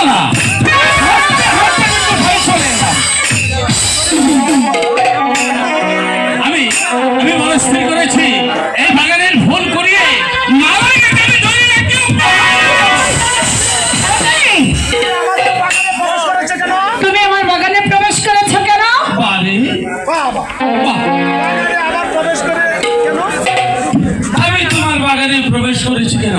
না আমি আমি মনস্থির করেছি এই বাগানের ফুল করিয়ে তুমি আমার বাগানে প্রবেশ করেছো কেন? আমি তোমার বাগানে প্রবেশ করেছি কেন?